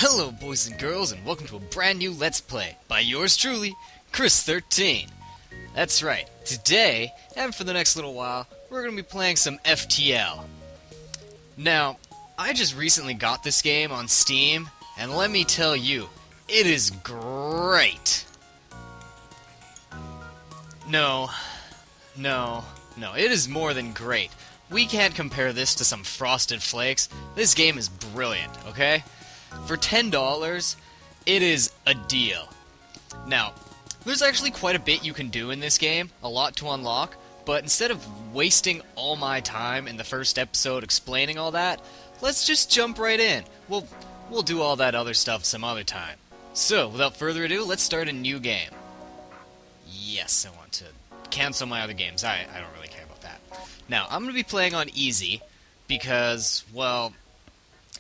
Hello boys and girls, and welcome to a brand new Let's Play by yours truly, Thirtyne. That's right, today, and for the next little while, we're going to be playing some FTL. Now, I just recently got this game on Steam, and let me tell you, it is great! No, it is more than great. We can't compare this to some Frosted Flakes. This game is brilliant, okay? For $10, it is a deal. Now, there's actually quite a bit you can do in this game, a lot to unlock, but instead of wasting all my time in the first episode explaining all that, let's just jump right in. We'll do all that other stuff some other time. So, without further ado, let's start a new game. Yes, I want to cancel my other games. I don't really care about that. Now, I'm going to be playing on easy because, well,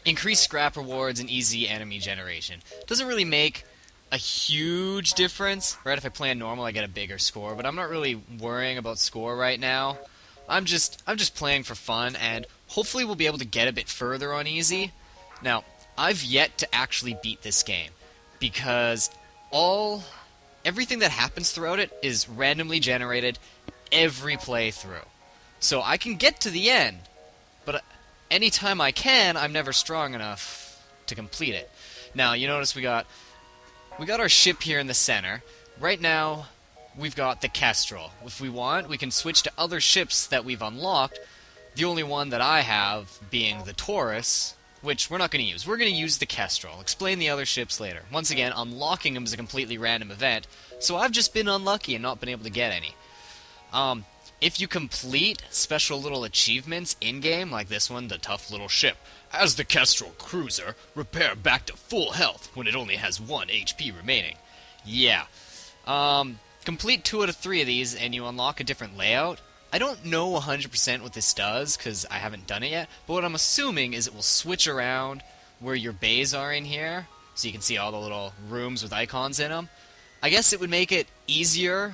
increased scrap rewards and easy enemy generation. Doesn't really make a huge difference, right? If I play on normal, I get a bigger score, but I'm not really worrying about score right now. I'm just playing for fun, and hopefully we'll be able to get a bit further on easy. Now, I've yet to actually beat this game, because everything that happens throughout it is randomly generated every playthrough. So I can get to the end, but anytime I can, I'm never strong enough to complete it. Now, you notice we got our ship here in the center. Right now, we've got the Kestrel. If we want, we can switch to other ships that we've unlocked. The only one that I have being the Taurus, which we're not going to use. We're going to use the Kestrel. I'll explain the other ships later. Once again, unlocking them is a completely random event, so I've just been unlucky and not been able to get any. If you complete special little achievements in-game, like this one, the tough little ship, as the Kestrel cruiser, repair back to full health when it only has 1 HP remaining. Yeah. Complete 2 out of 3 of these and you unlock a different layout. I don't know 100% what this does, because I haven't done it yet, but what I'm assuming is it will switch around where your bays are in here, so you can see all the little rooms with icons in them. I guess it would make it easier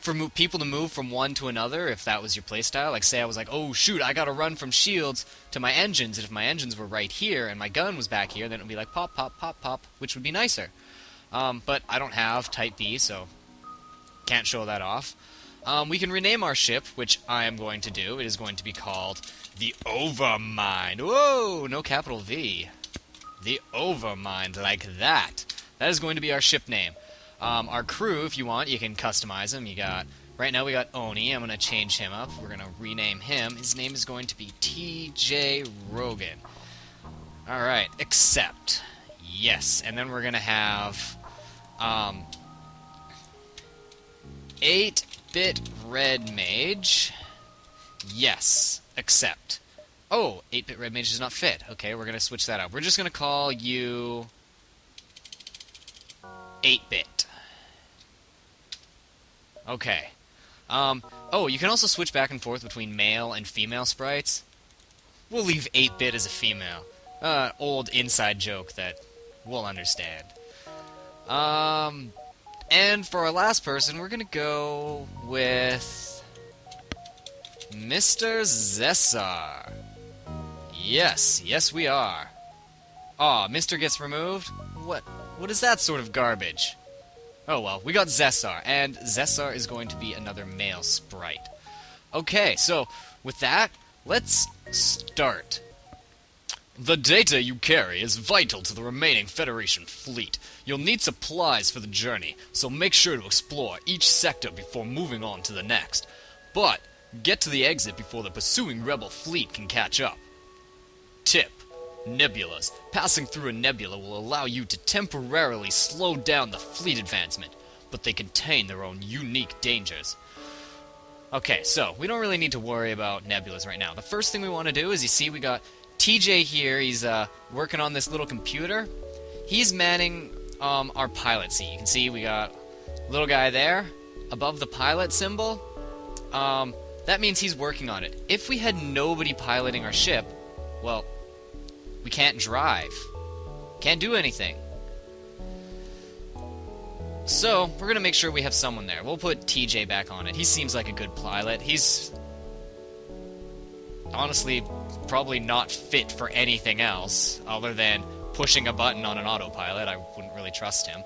for people to move from one to another if that was your playstyle. Like, say I was like, oh shoot, I gotta run from shields to my engines, and if my engines were right here and my gun was back here, then it would be like pop, pop, pop, pop, which would be nicer. But I don't have Type B, so can't show that off. We can rename our ship, which I am going to do. It is going to be called the Overmind. Whoa, no capital V. The Overmind, like that. That is going to be our ship name. Our crew, if you want, you can customize them. Right now we got Oni. I'm going to change him up. We're going to rename him. His name is going to be TJ Rogan. Alright, accept. Yes, and then we're going to have 8-bit red mage. Yes, accept. Oh, 8-bit red mage does not fit. Okay, we're going to switch that up. We're just going to call you 8-bit. Okay. Oh, you can also switch back and forth between male and female sprites. We'll leave 8-bit as a female. Old inside joke that we'll understand. And for our last person, we're gonna go with Mr. Zessar. Yes we are. Aw, Mr. gets removed? What is that sort of garbage? Oh well, we got Zessar, and Zessar is going to be another male sprite. Okay, so with that, let's start. The data you carry is vital to the remaining Federation fleet. You'll need supplies for the journey, so make sure to explore each sector before moving on to the next. But get to the exit before the pursuing rebel fleet can catch up. Tip: nebulas. Passing through a nebula will allow you to temporarily slow down the fleet advancement, but they contain their own unique dangers. Okay, so we don't really need to worry about nebulas right now. The first thing we want to do is, you see, we got TJ here. He's working on this little computer. He's manning our pilot seat. You can see we got little guy there above the pilot symbol. That means he's working on it. If we had nobody piloting our ship, well, we can't drive. Can't do anything. So, we're gonna make sure we have someone there. We'll put TJ back on it. He seems like a good pilot. He's honestly probably not fit for anything else other than pushing a button on an autopilot. I wouldn't really trust him.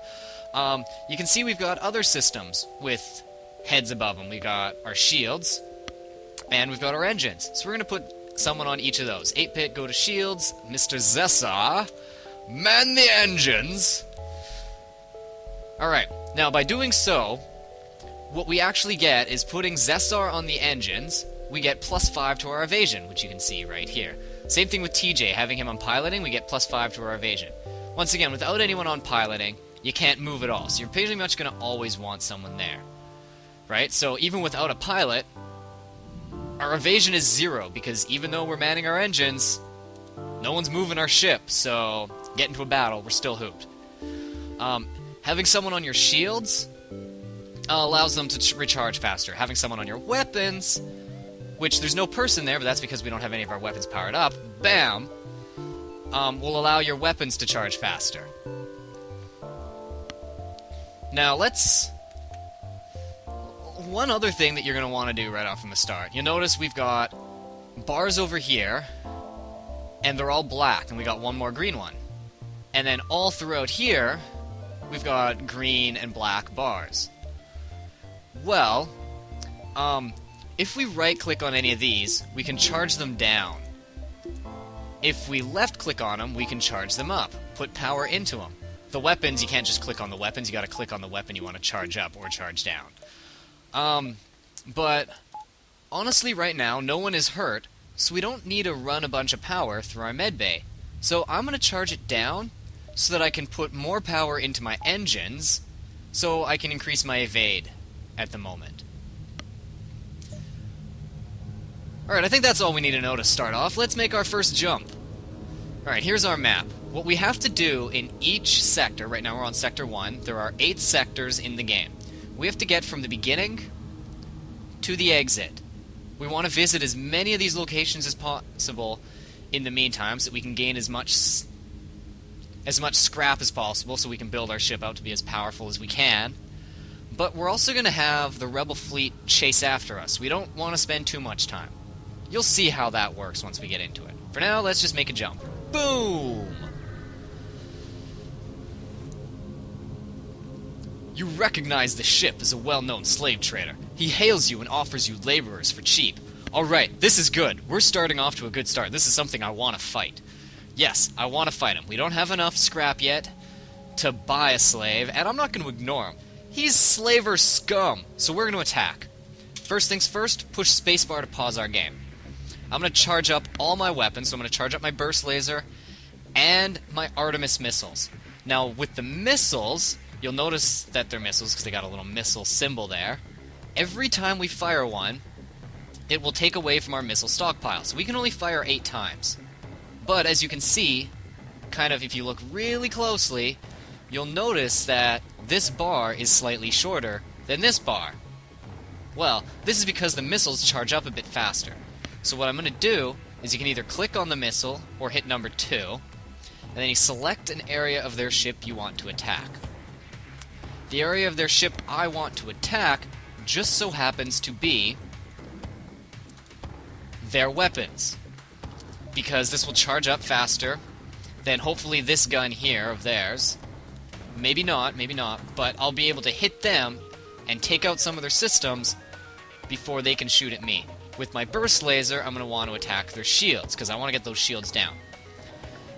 You can see we've got other systems with heads above them. We've got our shields, and we've got our engines. So we're going to put someone on each of those. 8-bit, go to shields. Mr. Zessa, man the engines. Alright, now by doing so, what we actually get is putting Zessar on the engines, we get +5 to our evasion, which you can see right here. Same thing with TJ, having him on piloting, we get +5 to our evasion. Once again, without anyone on piloting, you can't move at all, so you're pretty much going to always want someone there. Right? So even without a pilot, our evasion is 0, because even though we're manning our engines, no one's moving our ship, so get into a battle, we're still hooped. Having someone on your shields allows them to recharge faster. Having someone on your weapons, which there's no person there, but that's because we don't have any of our weapons powered up, bam, will allow your weapons to charge faster. Now one other thing that you're going to want to do right off from the start. You'll notice we've got bars over here, and they're all black, and we got one more green one. And then all throughout here, we've got green and black bars. Well, if we right-click on any of these, we can charge them down. If we left-click on them, we can charge them up, put power into them. The weapons, you can't just click on the weapons, you gotta click on the weapon you want to charge up or charge down. But honestly right now, no one is hurt, so we don't need to run a bunch of power through our medbay. So I'm gonna charge it down so that I can put more power into my engines, so I can increase my evade at the moment. Alright, I think that's all we need to know to start off. Let's make our first jump. Alright, here's our map. What we have to do in each sector, right now we're on Sector 1, there are 8 sectors in the game. We have to get from the beginning to the exit. We want to visit as many of these locations as possible in the meantime, so that we can gain as much scrap as possible, so we can build our ship out to be as powerful as we can. But we're also going to have the Rebel fleet chase after us. We don't want to spend too much time. You'll see how that works once we get into it. For now, let's just make a jump. Boom! You recognize the ship as a well-known slave trader. He hails you and offers you laborers for cheap. Alright, this is good. We're starting off to a good start. This is something I want to fight. Yes, I want to fight him. We don't have enough scrap yet to buy a slave, and I'm not going to ignore him. He's slaver scum, so we're going to attack. First things first, push spacebar to pause our game. I'm going to charge up all my weapons, so I'm going to charge up my burst laser and my Artemis missiles. Now, with the missiles, you'll notice that they're missiles because they got a little missile symbol there. Every time we fire one, it will take away from our missile stockpile, so we can only fire 8 times. But as you can see, kind of if you look really closely, you'll notice that this bar is slightly shorter than this bar. Well, this is because the missiles charge up a bit faster. So what I'm going to do is you can either click on the missile or hit number 2, and then you select an area of their ship you want to attack. The area of their ship I want to attack just so happens to be their weapons, because this will charge up faster than hopefully this gun here of theirs. Maybe not, but I'll be able to hit them and take out some of their systems before they can shoot at me. With my burst laser, I'm going to want to attack their shields, because I want to get those shields down.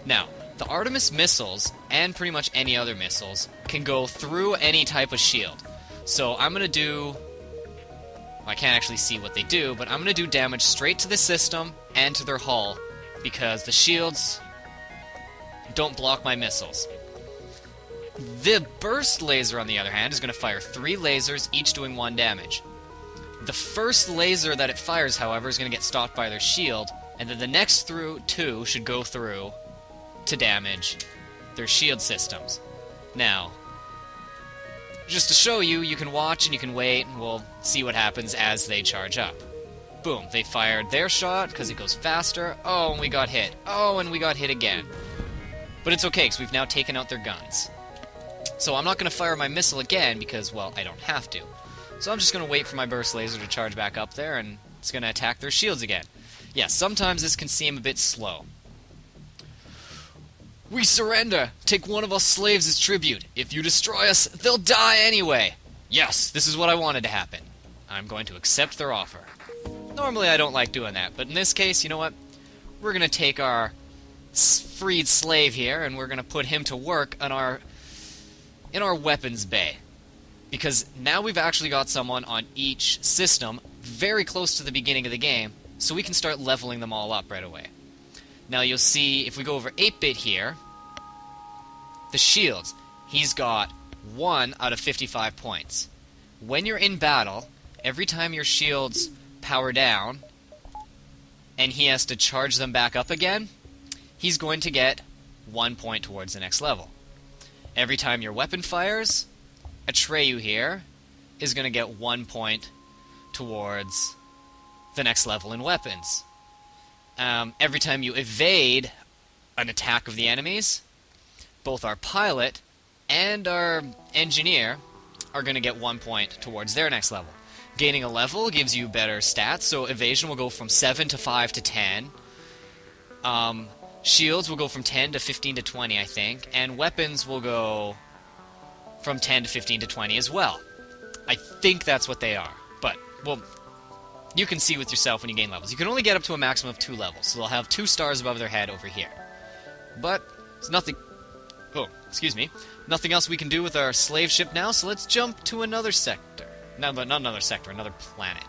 Now, the Artemis missiles, and pretty much any other missiles, can go through any type of shield. So I'm going to do... I can't actually see what they do, but I'm going to do damage straight to the system and to their hull, because the shields don't block my missiles. The burst laser, on the other hand, is going to fire 3 lasers, each doing 1 damage. The first laser that it fires, however, is going to get stopped by their shield, and then the next 2 should go through to damage their shield systems. Now, just to show you, you can watch and you can wait, and we'll see what happens as they charge up. Boom, they fired their shot because it goes faster. Oh, and we got hit. Oh, and we got hit again. But it's okay, because we've now taken out their guns. So I'm not going to fire my missile again because, well, I don't have to. So I'm just going to wait for my burst laser to charge back up there, and it's going to attack their shields again. Yes, sometimes this can seem a bit slow. We surrender! Take one of us slaves as tribute. If you destroy us, they'll die anyway! Yes, this is what I wanted to happen. I'm going to accept their offer. Normally I don't like doing that, but in this case, you know what? We're gonna take our freed slave here, and we're gonna put him to work on in our weapons bay. Because now we've actually got someone on each system very close to the beginning of the game, so we can start leveling them all up right away. Now you'll see, if we go over 8-bit here, the shields. He's got 1 out of 55 points. When you're in battle, every time your shields power down, and he has to charge them back up again, he's going to get 1 point towards the next level. Every time your weapon fires, Atreyu here is going to get 1 point towards the next level in weapons. Every time you evade an attack of the enemies, both our pilot and our engineer are going to get 1 point towards their next level. Gaining a level gives you better stats, so evasion will go from 7 to 5 to 10. Shields will go from 10 to 15 to 20, I think, and weapons will go from 10 to 15 to 20 as well. I think that's what they are, but, well, you can see with yourself when you gain levels. You can only get up to a maximum of 2 levels, so they'll have 2 stars above their head over here. But, there's nothing... Oh, excuse me. Nothing else we can do with our slave ship now, so let's jump to another sector. No, not another sector, another planet.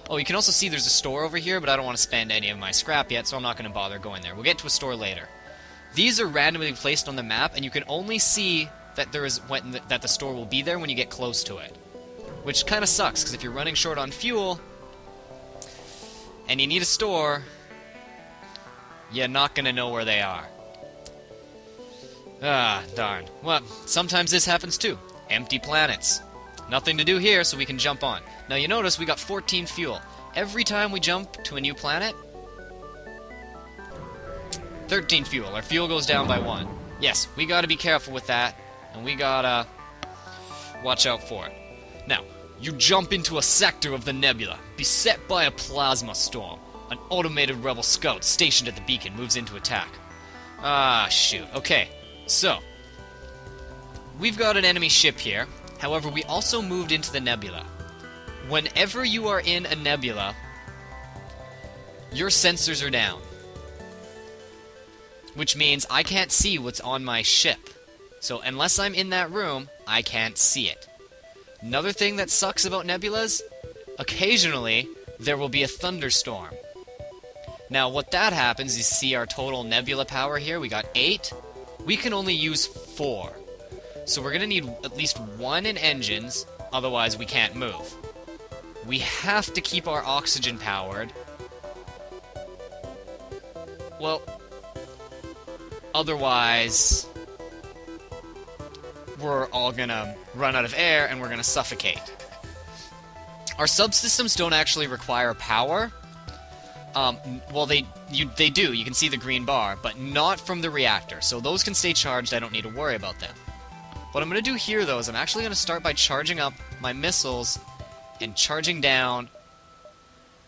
Oh, you can also see there's a store over here, but I don't want to spend any of my scrap yet, so I'm not going to bother going there. We'll get to a store later. These are randomly placed on the map, and you can only see that that the store will be there when you get close to it. Which kind of sucks, because if you're running short on fuel, and you need a store, you're not going to know where they are. Ah, darn. Well, sometimes this happens too. Empty planets. Nothing to do here, so we can jump on. Now you notice we got 14 fuel. Every time we jump to a new planet, 13 fuel. Our fuel goes down by 1. Yes, we gotta be careful with that, and we gotta watch out for it. Now, you jump into a sector of the nebula, beset by a plasma storm. An automated rebel scout stationed at the beacon moves in to attack. Ah, shoot. Okay, so we've got an enemy ship here. However, we also moved into the nebula. Whenever you are in a nebula, your sensors are down. Which means I can't see what's on my ship. So unless I'm in that room, I can't see it. Another thing that sucks about nebulas, occasionally there will be a thunderstorm. Now what that happens is, see our total nebula power here, we got 8. We can only use 4. So we're going to need at least 1 in engines, otherwise we can't move. We have to keep our oxygen powered. Well, otherwise we're all going to run out of air and we're going to suffocate. Our subsystems don't actually require power. Well, they do. You can see the green bar, but not from the reactor. So those can stay charged. I don't need to worry about them. What I'm going to do here, though, is I'm actually going to start by charging up my missiles and charging down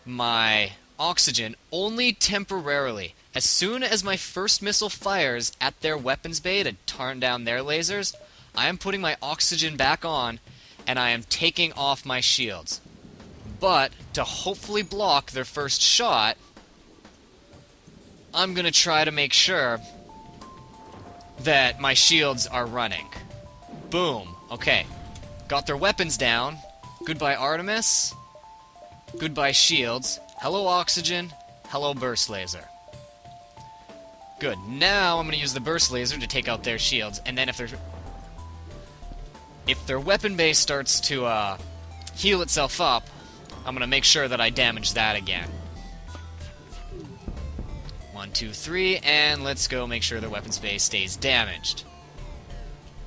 my oxygen only temporarily. As soon as my first missile fires at their weapons bay to turn down their lasers, I am putting my oxygen back on, and I am taking off my shields. But, to hopefully block their first shot, I'm going to try to make sure that my shields are running. Boom. Okay. Got their weapons down. Goodbye, Artemis. Goodbye, shields. Hello, oxygen. Hello, burst laser. Good. Now I'm going to use the burst laser to take out their shields, and then if their weapon base starts to heal itself up, I'm going to make sure that I damage that again. 1, 2, 3, and let's go make sure their weapons base stays damaged.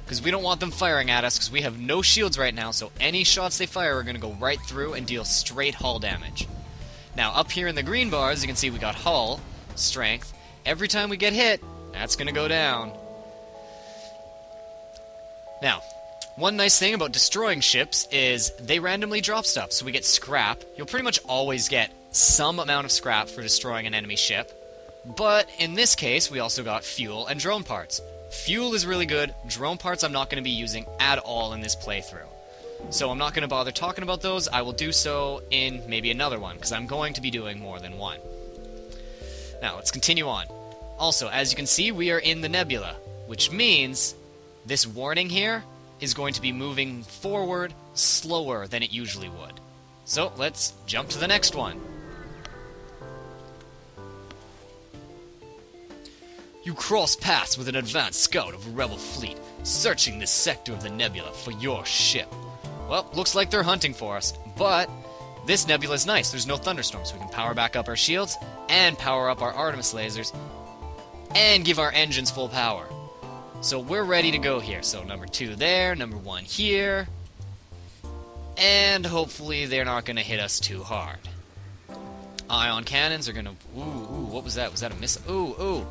Because we don't want them firing at us, because we have no shields right now, so any shots they fire are going to go right through and deal straight hull damage. Now, up here in the green bars, you can see we got hull, strength. Every time we get hit, that's going to go down. Now, one nice thing about destroying ships is they randomly drop stuff, so we get scrap. You'll pretty much always get some amount of scrap for destroying an enemy ship. But in this case, we also got fuel and drone parts. Fuel is really good. Drone parts I'm not going to be using at all in this playthrough. So I'm not going to bother talking about those. I will do so in maybe another one, because I'm going to be doing more than one. Now, let's continue on. Also, as you can see, we are in the nebula, which means this warning here is going to be moving forward slower than it usually would. So, let's jump to the next one. You cross paths with an advanced scout of a rebel fleet, searching this sector of the nebula for your ship. Well, looks like they're hunting for us, but this nebula is nice. There's no thunderstorms, so we can power back up our shields, and power up our Artemis lasers, and give our engines full power. So we're ready to go here. So number 2 there, number 1 here, and hopefully they're not going to hit us too hard. Ion cannons are going to... Ooh, what was that? Was that a missile? Ooh.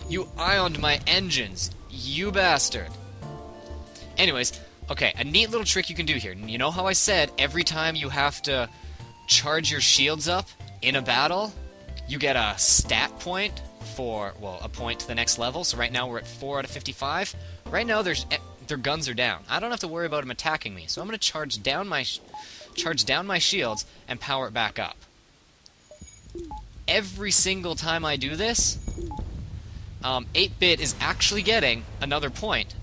You ioned my engines, you bastard. Anyways, okay, a neat little trick you can do here. You know how I said every time you have to charge your shields up in a battle, you get a stat point for, well, a point to the next level. So right now we're at 4 out of 55. Right now their guns are down. I don't have to worry about them attacking me. So I'm going to charge down my shields and power it back up. Every single time I do this, 8-bit is actually getting another point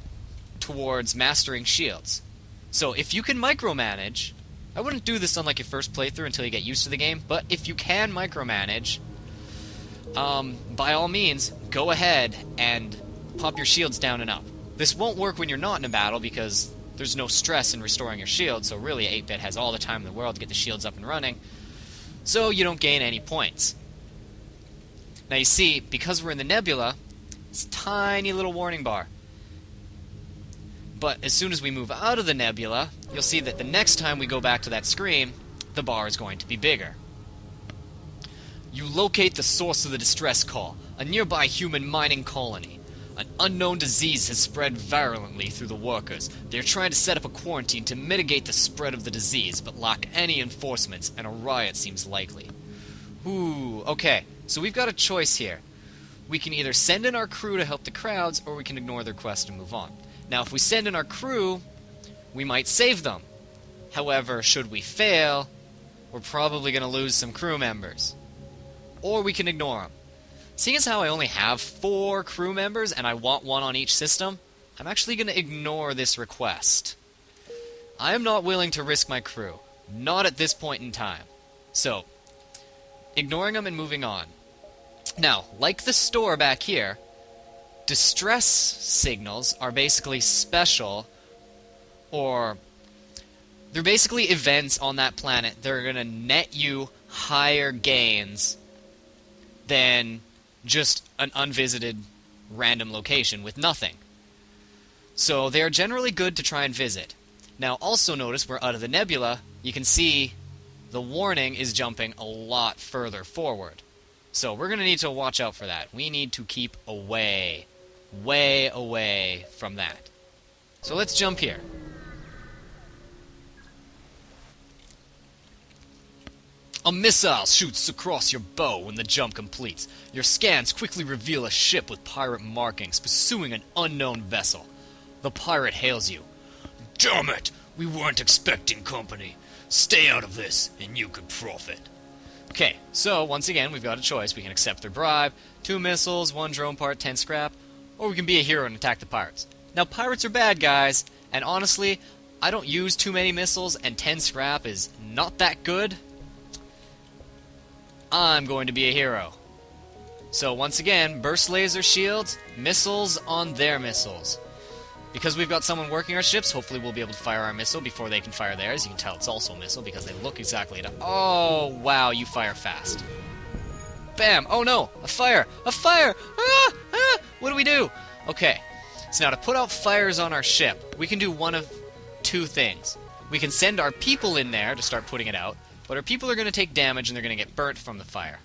towards mastering shields. So if you can micromanage, I wouldn't do this on like your first playthrough until you get used to the game, but if you can micromanage, by all means, go ahead and pop your shields down and up. This won't work when you're not in a battle because there's no stress in restoring your shield, so really 8-bit has all the time in the world to get the shields up and running, so you don't gain any points. Now you see, because we're in the nebula, it's a tiny little warning bar. But as soon as we move out of the nebula, you'll see that the next time we go back to that screen, the bar is going to be bigger. You locate the source of the distress call, a nearby human mining colony. An unknown disease has spread virulently through the workers. They're trying to set up a quarantine to mitigate the spread of the disease, but lack any enforcements, and a riot seems likely. Ooh, okay, so we've got a choice here. We can either send in our crew to help the crowds, or we can ignore their quest and move on. Now, if we send in our crew, we might save them. However, should we fail, we're probably going to lose some crew members. Or we can ignore them. Seeing as how I only have 4 crew members, and I want 1 on each system, I'm actually going to ignore this request. I am not willing to risk my crew. Not at this point in time. So, ignoring them and moving on. Now, like the store back here, distress signals are basically special, or they're basically events on that planet that are going to net you higher gains than just an unvisited random location with nothing. So they are generally good to try and visit. Now also notice we're out of the nebula. You can see the warning is jumping a lot further forward. So we're going to need to watch out for that. We need to keep away, way away from that. So let's jump here. A missile shoots across your bow when the jump completes. Your scans quickly reveal a ship with pirate markings pursuing an unknown vessel. The pirate hails you. "Damn it! We weren't expecting company. Stay out of this, and you could profit." Okay, so once again, we've got a choice. We can accept their bribe, 2 missiles, 1 drone part, 10 scrap, or we can be a hero and attack the pirates. Now, pirates are bad guys, and honestly, I don't use too many missiles, and 10 scrap is not that good. I'm going to be a hero. So once again, burst laser shields, missiles on their missiles. Because we've got someone working our ships, hopefully we'll be able to fire our missile before they can fire theirs. You can tell it's also a missile because they look exactly Oh, wow, you fire fast. Bam! Oh no! A fire! A fire! Ah! Ah! What do we do? Okay, so now to put out fires on our ship, we can do one of 2 things. We can send our people in there to start putting it out, but our people are going to take damage and they're going to get burnt from the fire.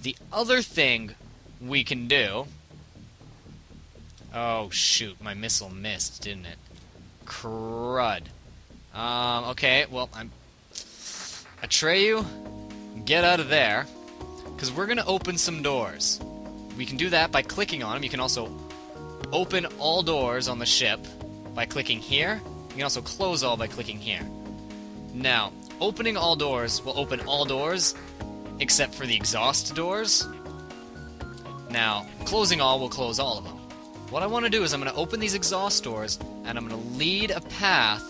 The other thing we can do... Oh, shoot. My missile missed, didn't it? Crud. Okay, well, Atreyu, get out of there. Because we're going to open some doors. We can do that by clicking on them. You can also open all doors on the ship by clicking here. You can also close all by clicking here. Now, opening all doors will open all doors except for the exhaust doors. Now, closing all will close all of them. What I want to do is I'm going to open these exhaust doors and I'm going to lead a path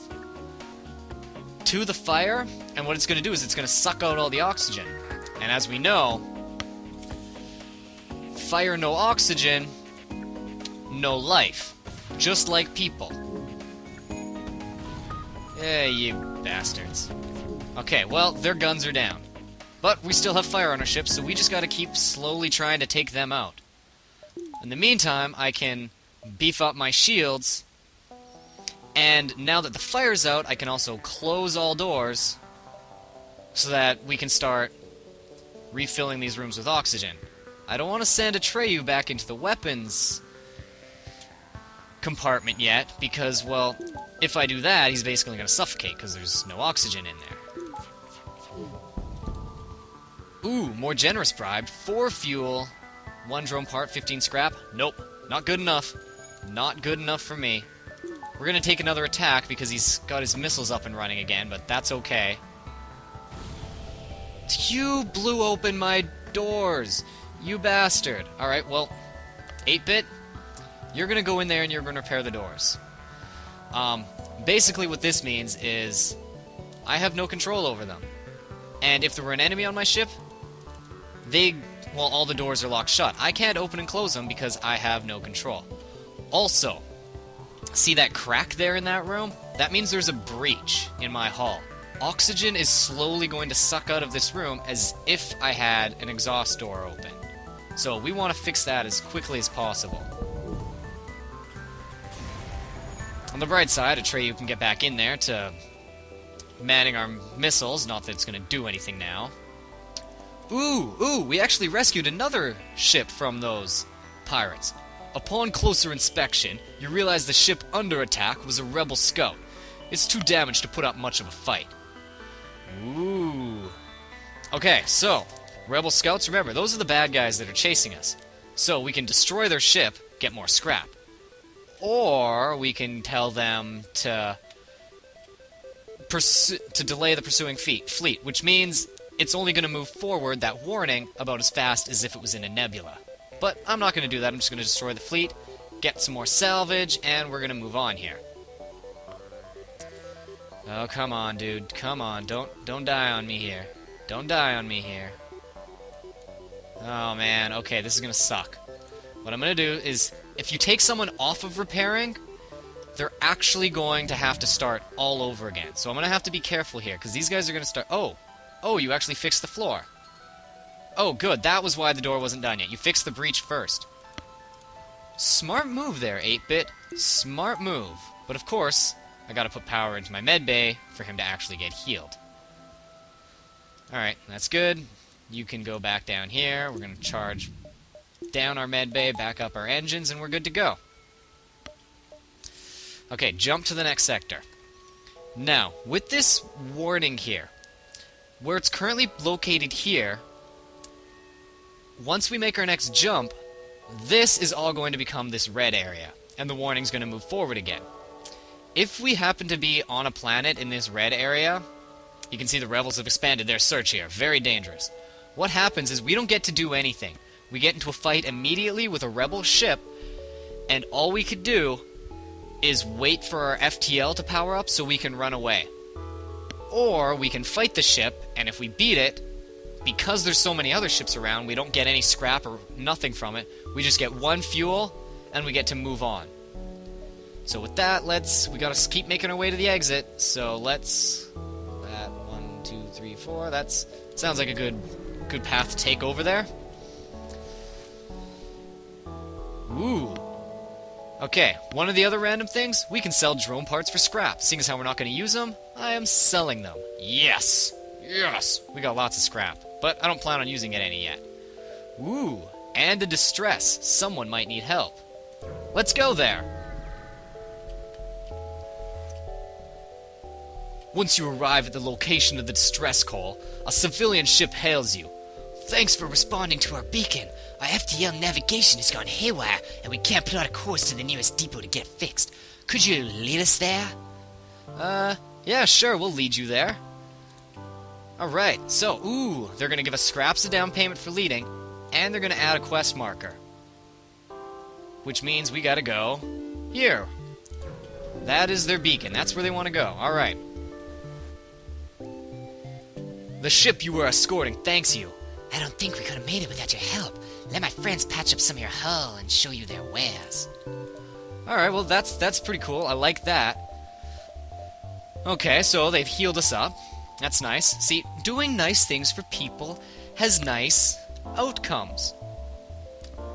to the fire, and what it's going to do is it's going to suck out all the oxygen. And as we know, fire no oxygen, no life. Just like people. Yeah, you bastards. Okay, well, their guns are down. But we still have fire on our ship, so we just gotta keep slowly trying to take them out. In the meantime, I can beef up my shields, and now that the fire's out, I can also close all doors so that we can start refilling these rooms with oxygen. I don't want to send Atreyu back into the weapons compartment yet, because, well, if I do that, he's basically going to suffocate, because there's no oxygen in there. Ooh, more generous bribe. 4 fuel, 1 drone part, 15 scrap. Nope, not good enough. Not good enough for me. We're going to take another attack, because he's got his missiles up and running again, but that's okay. You blew open my doors! You bastard! Alright, well, 8-bit, you're gonna go in there and you're gonna repair the doors. Basically what this means is I have no control over them. And if there were an enemy on my ship, all the doors are locked shut. I can't open and close them because I have no control. Also, see that crack there in that room? That means there's a breach in my hull. Oxygen is slowly going to suck out of this room as if I had an exhaust door open. So we want to fix that as quickly as possible. On the bright side, Atreyu can get back in there to manning our missiles, not that it's going to do anything now. Ooh, we actually rescued another ship from those pirates. Upon closer inspection, you realize the ship under attack was a rebel scout. It's too damaged to put up much of a fight. Ooh. Okay, so, rebel scouts, remember, those are the bad guys that are chasing us. So we can destroy their ship, get more scrap. Or we can tell them to delay the pursuing fleet, which means it's only going to move forward that warning about as fast as if it was in a nebula. But I'm not going to do that. I'm just going to destroy the fleet, get some more salvage, and we're going to move on here. Oh, come on, dude. Come on. Don't die on me here. Don't die on me here. Oh, man. Okay, this is going to suck. What I'm going to do is, if you take someone off of repairing, they're actually going to have to start all over again. So I'm going to have to be careful here, because these guys are going to start... Oh, you actually fixed the floor. Oh, good. That was why the door wasn't done yet. You fixed the breach first. Smart move there, 8-bit. Smart move. But of course, I gotta put power into my med bay for him to actually get healed. Alright, that's good. You can go back down here. We're gonna charge down our med bay, back up our engines, and we're good to go. Okay, jump to the next sector. Now, with this warning here, where it's currently located here, once we make our next jump, this is all going to become this red area, and the warning's going to move forward again. If we happen to be on a planet in this red area, you can see the rebels have expanded their search here. Very dangerous. What happens is we don't get to do anything. We get into a fight immediately with a rebel ship, and all we could do is wait for our FTL to power up so we can run away. Or we can fight the ship, and if we beat it, because there's so many other ships around, we don't get any scrap or nothing from it. We just get 1 fuel, and we get to move on. So with that, we gotta keep making our way to the exit. So let's... that 1, 2, 3, 4. That's sounds like a good path to take over there. Ooh. Okay, one of the other random things, we can sell drone parts for scrap. Seeing as how we're not going to use them, I am selling them. Yes! Yes! We got lots of scrap, but I don't plan on using it any yet. Ooh, and a distress. Someone might need help. Let's go there! Once you arrive at the location of the distress call, a civilian ship hails you. Thanks for responding to our beacon. Our FTL navigation has gone haywire, and we can't plot a course to the nearest depot to get fixed. Could you lead us there? Yeah, sure, we'll lead you there. Alright, so, they're gonna give us scraps of down payment for leading, and they're gonna add a quest marker. Which means we gotta go here. That is their beacon, that's where they want to go. Alright. The ship you were escorting thanks you. I don't think we could have made it without your help. Let my friends patch up some of your hull and show you their wares. Alright, well that's pretty cool. I like that. Okay, so they've healed us up. That's nice. See, doing nice things for people has nice outcomes.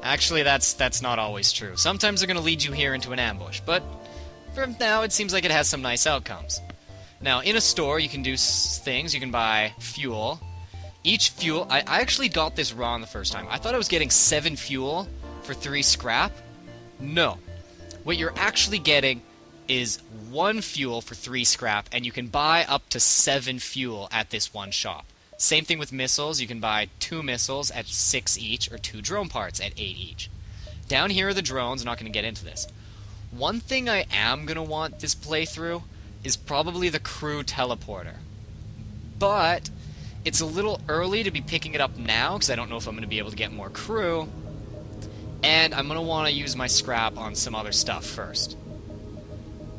Actually, that's not always true. Sometimes they're going to lead you here into an ambush, but for now it seems like it has some nice outcomes. Now, in a store you can do things. You can buy fuel. Each fuel... I actually got this wrong the first time. I thought I was getting 7 fuel for 3 scrap. No. What you're actually getting is 1 fuel for 3 scrap, and you can buy up to 7 fuel at this one shop. Same thing with missiles. You can buy 2 missiles at 6 each, or 2 drone parts at 8 each. Down here are the drones. I'm not going to get into this. One thing I am going to want this playthrough is probably the crew teleporter. But it's a little early to be picking it up now, because I don't know if I'm going to be able to get more crew. And I'm going to want to use my scrap on some other stuff first.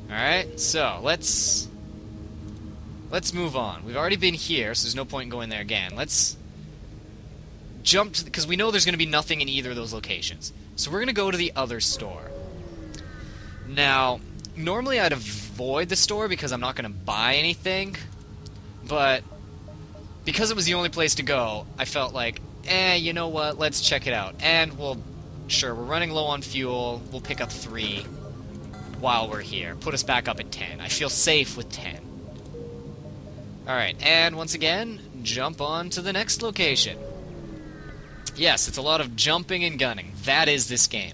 Alright, so let's move on. We've already been here, so there's no point in going there again. Let's jump to... because we know there's going to be nothing in either of those locations. So we're going to go to the other store. Now, normally I'd avoid the store because I'm not going to buy anything. But because it was the only place to go, I felt like, you know what, let's check it out. And sure, we're running low on fuel. We'll pick up 3 while we're here. Put us back up at 10. I feel safe with 10. Alright, and once again, jump on to the next location. Yes, it's a lot of jumping and gunning. That is this game.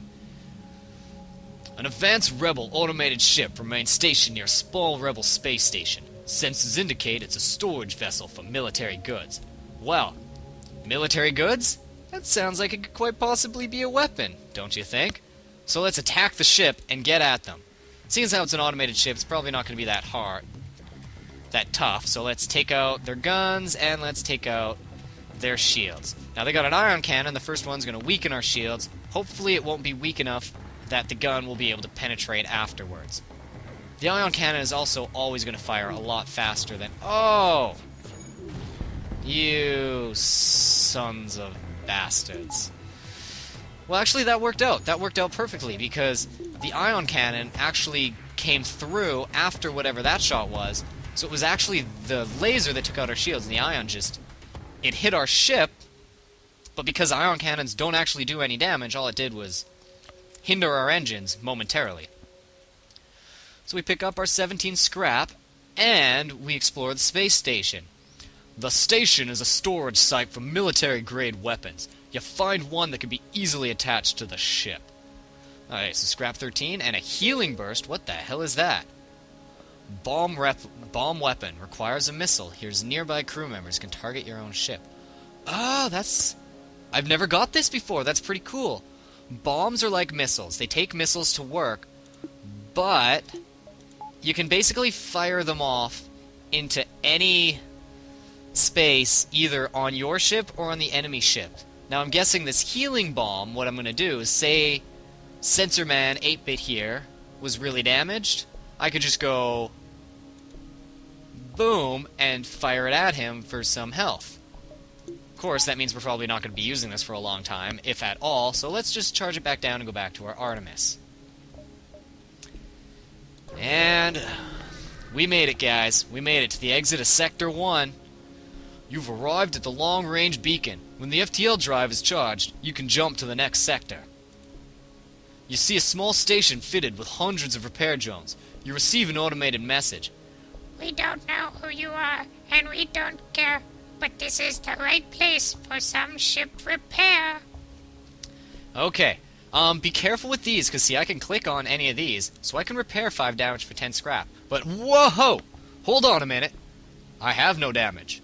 An advanced rebel automated ship remains stationed near a small rebel space station. Sensors indicate it's a storage vessel for military goods. Well, military goods? That sounds like it could quite possibly be a weapon, don't you think? So let's attack the ship and get at them. Seeing as how it's an automated ship, it's probably not going to be that tough. So let's take out their guns, and let's take out their shields. Now, they got an ion cannon. The first one's going to weaken our shields. Hopefully it won't be weak enough that the gun will be able to penetrate afterwards. The ion cannon is also always going to fire a lot faster than... Oh! You sons of bastards. Well, actually, that worked out. That worked out perfectly, because the ion cannon actually came through after whatever that shot was. So it was actually the laser that took out our shields, and the ion it hit our ship, but because ion cannons don't actually do any damage, all it did was hinder our engines momentarily. So we pick up our 17 scrap, and we explore the space station. The station is a storage site for military-grade weapons. You find one that can be easily attached to the ship. Alright, so scrap 13 and a healing burst. What the hell is that? Bomb weapon. Requires a missile. Here's nearby crew members. Can target your own ship. Oh, I've never got this before. That's pretty cool. Bombs are like missiles. They take missiles to work, but you can basically fire them off into any space, either on your ship or on the enemy ship. Now, I'm guessing this healing bomb, what I'm going to do is, say Sensor Man 8-bit here was really damaged, I could just go boom and fire it at him for some health. Of course, that means we're probably not going to be using this for a long time, if at all, so let's just charge it back down and go back to our Artemis. And we made it, guys. We made it to the exit of Sector 1. You've arrived at the long-range beacon. When the FTL drive is charged, you can jump to the next sector. You see a small station fitted with hundreds of repair drones. You receive an automated message. We don't know who you are, and we don't care, but this is the right place for some ship repair. Okay, be careful with these, because see, I can click on any of these, so I can repair 5 damage for 10 scrap. But whoa! Hold on a minute. I have no damage.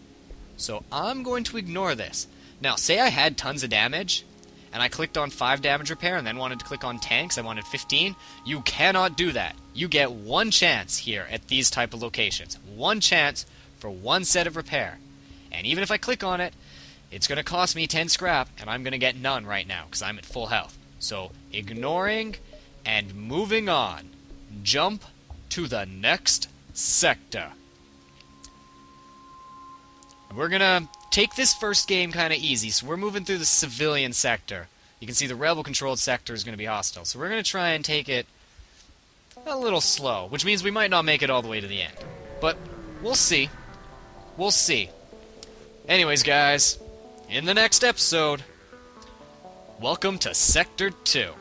So I'm going to ignore this. Now, say I had tons of damage, and I clicked on 5 damage repair and then wanted to click on 10 because I wanted 15, you cannot do that. You get one chance here at these type of locations. One chance for one set of repair. And even if I click on it, it's going to cost me 10 scrap, and I'm going to get none right now because I'm at full health. So, ignoring and moving on. Jump to the next sector. We're going to take this first game kind of easy, so we're moving through the civilian sector. You can see the rebel-controlled sector is going to be hostile, so we're going to try and take it a little slow, which means we might not make it all the way to the end. But we'll see. We'll see. Anyways, guys, in the next episode, welcome to Sector 2.